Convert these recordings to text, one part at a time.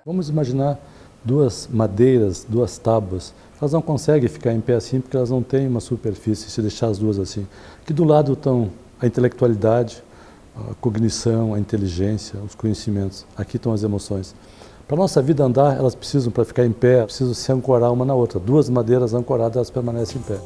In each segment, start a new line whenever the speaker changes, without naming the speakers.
Vamos imaginar duas madeiras, duas tábuas. Elas não conseguem ficar em pé assim porque elas não têm uma superfície, se deixar as duas assim. Aqui do lado estão a intelectualidade, a cognição, a inteligência, os conhecimentos. Aqui estão as emoções. Para a nossa vida andar, elas precisam, para ficar em pé, precisam se ancorar uma na outra. Duas madeiras ancoradas, elas permanecem em pé.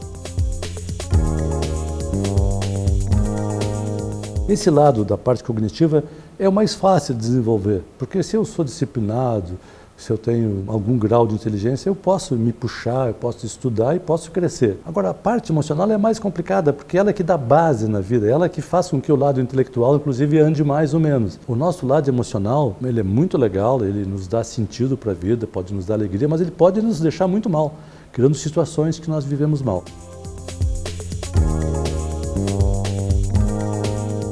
Esse lado da parte cognitiva é o mais fácil de desenvolver, porque se eu sou disciplinado, se eu tenho algum grau de inteligência, eu posso me puxar, eu posso estudar e posso crescer. Agora, a parte emocional é mais complicada, porque ela é que dá base na vida, ela é que faz com que o lado intelectual, inclusive, ande mais ou menos. O nosso lado emocional, ele é muito legal, ele nos dá sentido para a vida, pode nos dar alegria, mas ele pode nos deixar muito mal, criando situações que nós vivemos mal.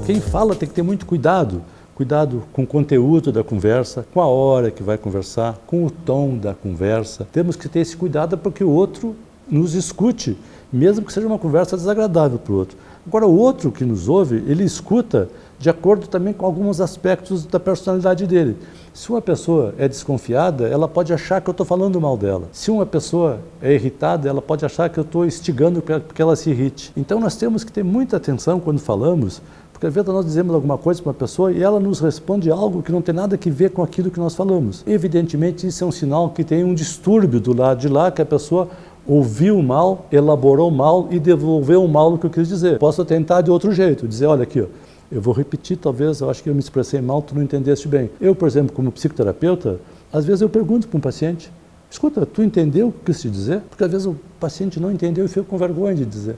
Quem fala tem que ter muito cuidado. Cuidado com o conteúdo da conversa, com a hora que vai conversar, com o tom da conversa. Temos que ter esse cuidado para que o outro nos escute, mesmo que seja uma conversa desagradável para o outro. Agora, o outro que nos ouve, ele escuta de acordo também com alguns aspectos da personalidade dele. Se uma pessoa é desconfiada, ela pode achar que eu estou falando mal dela. Se uma pessoa é irritada, ela pode achar que eu estou instigando para que ela se irrite. Então, nós temos que ter muita atenção quando falamos, porque às vezes nós dizemos alguma coisa para uma pessoa e ela nos responde algo que não tem nada a ver com aquilo que nós falamos. Evidentemente, isso é um sinal que tem um distúrbio do lado de lá, que a pessoa ouviu mal, elaborou mal e devolveu mal o que eu quis dizer. Posso tentar de outro jeito, dizer, olha aqui, ó, eu vou repetir, talvez, eu acho que eu me expressei mal, tu não entendeste bem. Eu, por exemplo, como psicoterapeuta, às vezes eu pergunto para um paciente, escuta, tu entendeu o que eu quis te dizer? Porque às vezes o paciente não entendeu e fica com vergonha de dizer.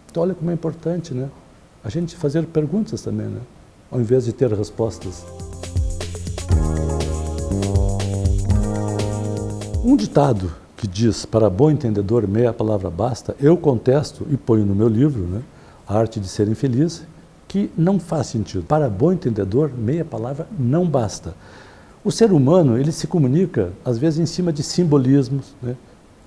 Então olha como é importante, né? A gente fazer perguntas também, né? Ao invés de ter respostas. Um ditado que diz, para bom entendedor, meia palavra basta, eu contesto e ponho no meu livro, né, A Arte de Ser Infeliz, que não faz sentido. Para bom entendedor, meia palavra não basta. O ser humano, ele se comunica, às vezes, em cima de simbolismos, né,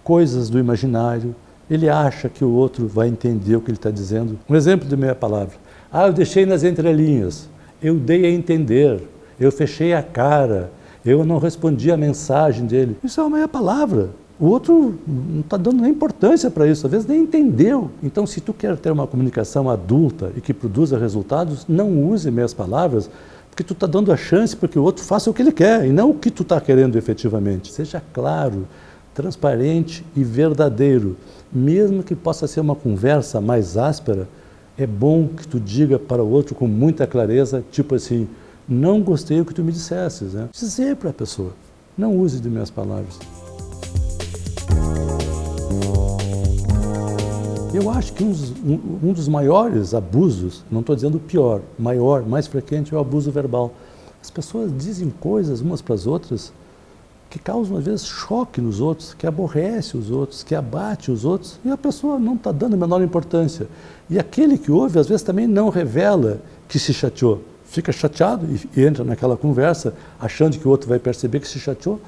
coisas do imaginário. Ele acha que o outro vai entender o que ele está dizendo. Um exemplo de meia palavra. Ah, eu deixei nas entrelinhas, eu dei a entender, eu fechei a cara, eu não respondi a mensagem dele. Isso é uma meia palavra. O outro não está dando nem importância para isso, às vezes nem entendeu. Então, se tu quer ter uma comunicação adulta e que produza resultados, não use meias palavras, porque tu está dando a chance para que o outro faça o que ele quer e não o que tu está querendo efetivamente. Seja claro, transparente e verdadeiro. Mesmo que possa ser uma conversa mais áspera, é bom que tu diga para o outro com muita clareza, tipo assim, não gostei do que tu me dissesses, né? Dizer para a pessoa, não use de minhas palavras. Eu acho que um dos maiores abusos, não estou dizendo o pior, maior, mais frequente é o abuso verbal. As pessoas dizem coisas umas para as outras que causam, às vezes, choque nos outros, que aborrece os outros, que abate os outros, e a pessoa não está dando a menor importância. E aquele que ouve, às vezes, também não revela que se chateou. Fica chateado e entra naquela conversa, achando que o outro vai perceber que se chateou,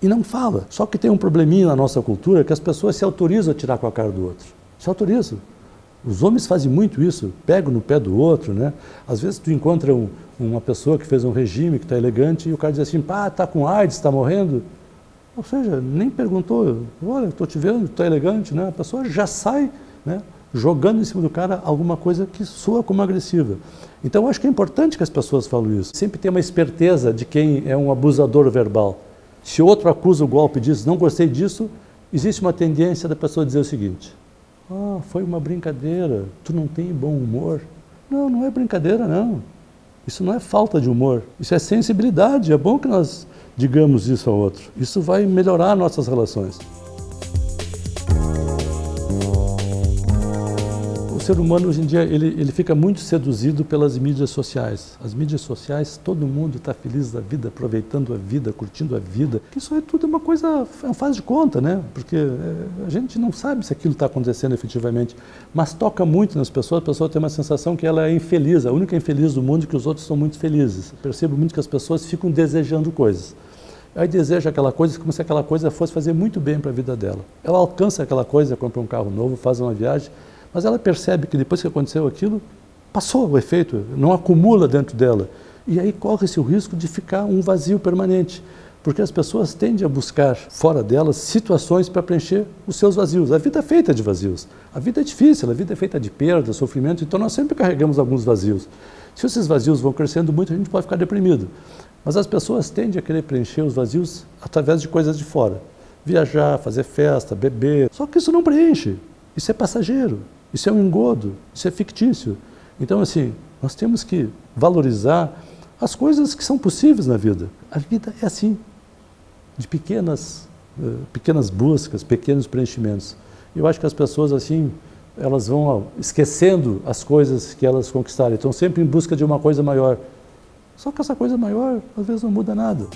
e não fala. Só que tem um probleminha na nossa cultura que as pessoas se autorizam a tirar com a cara do outro. Se autorizam. Os homens fazem muito isso, pegam no pé do outro, né? Às vezes tu encontra uma pessoa que fez um regime, que está elegante, e o cara diz assim, pá, está com AIDS, está morrendo. Ou seja, nem perguntou, olha, estou te vendo, está elegante, né? A pessoa já sai, né, jogando em cima do cara alguma coisa que soa como agressiva. Então, eu acho que é importante que as pessoas falem isso. Sempre tem uma esperteza de quem é um abusador verbal. Se o outro acusa o golpe e diz, não gostei disso, existe uma tendência da pessoa dizer o seguinte, ah, foi uma brincadeira, tu não tem bom humor. Não, não é brincadeira, não. Isso não é falta de humor, isso é sensibilidade. É bom que nós digamos isso ao outro. Isso vai melhorar nossas relações. O ser humano, hoje em dia, ele fica muito seduzido pelas mídias sociais. As mídias sociais, todo mundo está feliz da vida, aproveitando a vida, curtindo a vida. Isso é tudo uma coisa, faz de conta, né? Porque a gente não sabe se aquilo está acontecendo efetivamente, mas toca muito nas pessoas, a pessoa tem uma sensação que ela é infeliz, a única infeliz do mundo, e que os outros são muito felizes. Eu percebo muito que as pessoas ficam desejando coisas. Aí deseja aquela coisa como se aquela coisa fosse fazer muito bem para a vida dela. Ela alcança aquela coisa, compra um carro novo, faz uma viagem, mas ela percebe que depois que aconteceu aquilo, passou o efeito, não acumula dentro dela. E aí corre-se o risco de ficar um vazio permanente. Porque as pessoas tendem a buscar fora delas situações para preencher os seus vazios. A vida é feita de vazios. A vida é difícil, a vida é feita de perda, sofrimento, então nós sempre carregamos alguns vazios. Se esses vazios vão crescendo muito, a gente pode ficar deprimido. Mas as pessoas tendem a querer preencher os vazios através de coisas de fora. Viajar, fazer festa, beber. Só que isso não preenche. Isso é passageiro. Isso é um engodo. Isso é fictício. Então, assim, nós temos que valorizar as coisas que são possíveis na vida. A vida é assim, de pequenas buscas, pequenos preenchimentos. Eu acho que as pessoas, assim, elas vão esquecendo as coisas que elas conquistaram. Estão sempre em busca de uma coisa maior. Só que essa coisa maior, às vezes, não muda nada.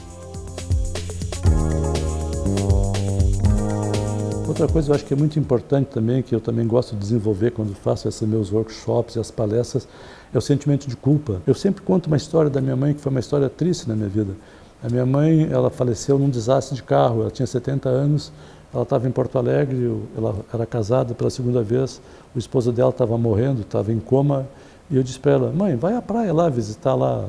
Outra coisa que eu acho que é muito importante também, que eu também gosto de desenvolver quando faço esses meus workshops e as palestras, é o sentimento de culpa. Eu sempre conto uma história da minha mãe, que foi uma história triste na minha vida. A minha mãe, ela faleceu num desastre de carro, ela tinha 70 anos, ela estava em Porto Alegre, ela era casada pela segunda vez, o esposo dela estava morrendo, estava em coma, e eu disse para ela, mãe, vai à praia lá, visitar lá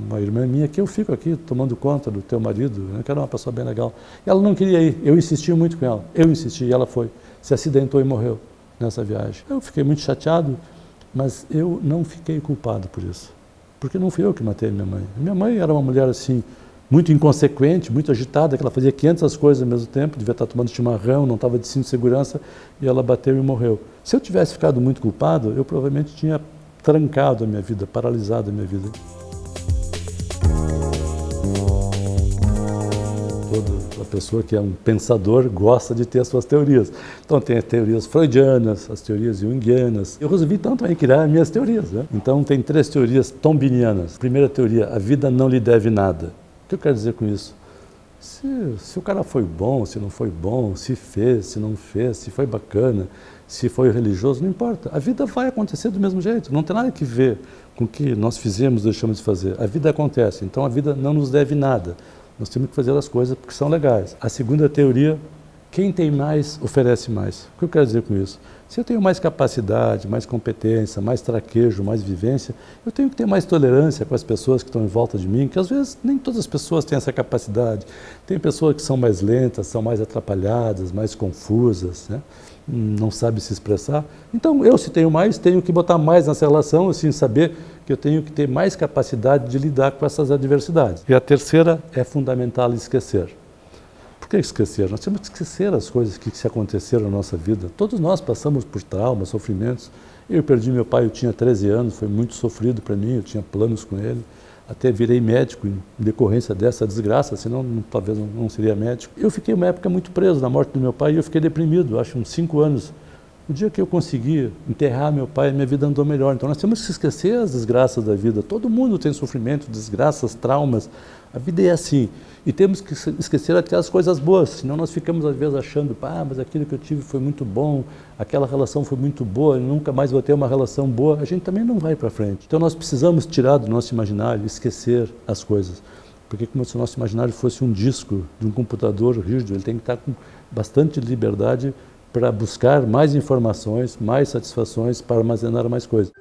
uma irmã minha, que eu fico aqui tomando conta do teu marido, que era uma pessoa bem legal. E ela não queria ir, eu insisti muito com ela, eu insisti, e ela foi, se acidentou e morreu nessa viagem. Eu fiquei muito chateado, mas eu não fiquei culpado por isso, porque não fui eu que matei minha mãe. Minha mãe era uma mulher assim, muito inconsequente, muito agitada, que ela fazia 500 coisas ao mesmo tempo, devia estar tomando chimarrão, não estava de cinto de segurança, e ela bateu e morreu. Se eu tivesse ficado muito culpado, eu provavelmente tinha trancado a minha vida, paralisado a minha vida. Toda pessoa que é um pensador gosta de ter as suas teorias. Então tem as teorias freudianas, as teorias junguianas. Eu resolvi então também criar as minhas teorias, né? Então tem 3 teorias tombinianas. Primeira teoria, a vida não lhe deve nada. O que eu quero dizer com isso? Se o cara foi bom, se não foi bom, se fez, se não fez, se foi bacana, se foi religioso, não importa. A vida vai acontecer do mesmo jeito. Não tem nada que ver com o que nós fizemos, deixamos de fazer. A vida acontece, então a vida não nos deve nada. Nós temos que fazer as coisas porque são legais. A segunda teoria, quem tem mais, oferece mais. O que eu quero dizer com isso? Se eu tenho mais capacidade, mais competência, mais traquejo, mais vivência, eu tenho que ter mais tolerância com as pessoas que estão em volta de mim, que às vezes nem todas as pessoas têm essa capacidade. Tem pessoas que são mais lentas, são mais atrapalhadas, mais confusas, né? Não sabem se expressar. Então, eu, se tenho mais, tenho que botar mais nessa relação, assim, saber que eu tenho que ter mais capacidade de lidar com essas adversidades. E a terceira é fundamental esquecer. Por que esquecer? Nós temos que esquecer as coisas que se aconteceram na nossa vida. Todos nós passamos por traumas, sofrimentos. Eu perdi meu pai, eu tinha 13 anos, foi muito sofrido para mim, eu tinha planos com ele. Até virei médico em decorrência dessa desgraça, senão talvez não seria médico. Eu fiquei uma época muito preso na morte do meu pai e eu fiquei deprimido, acho uns 5 anos. No dia que eu consegui enterrar meu pai, minha vida andou melhor. Então nós temos que esquecer as desgraças da vida. Todo mundo tem sofrimento, desgraças, traumas. A vida é assim. E temos que esquecer até as coisas boas, senão nós ficamos às vezes achando, mas aquilo que eu tive foi muito bom, aquela relação foi muito boa, eu nunca mais vou ter uma relação boa. A gente também não vai para frente. Então nós precisamos tirar do nosso imaginário, esquecer as coisas. Porque como se o nosso imaginário fosse um disco de um computador rígido, ele tem que estar com bastante liberdade para buscar mais informações, mais satisfações, para armazenar mais coisas.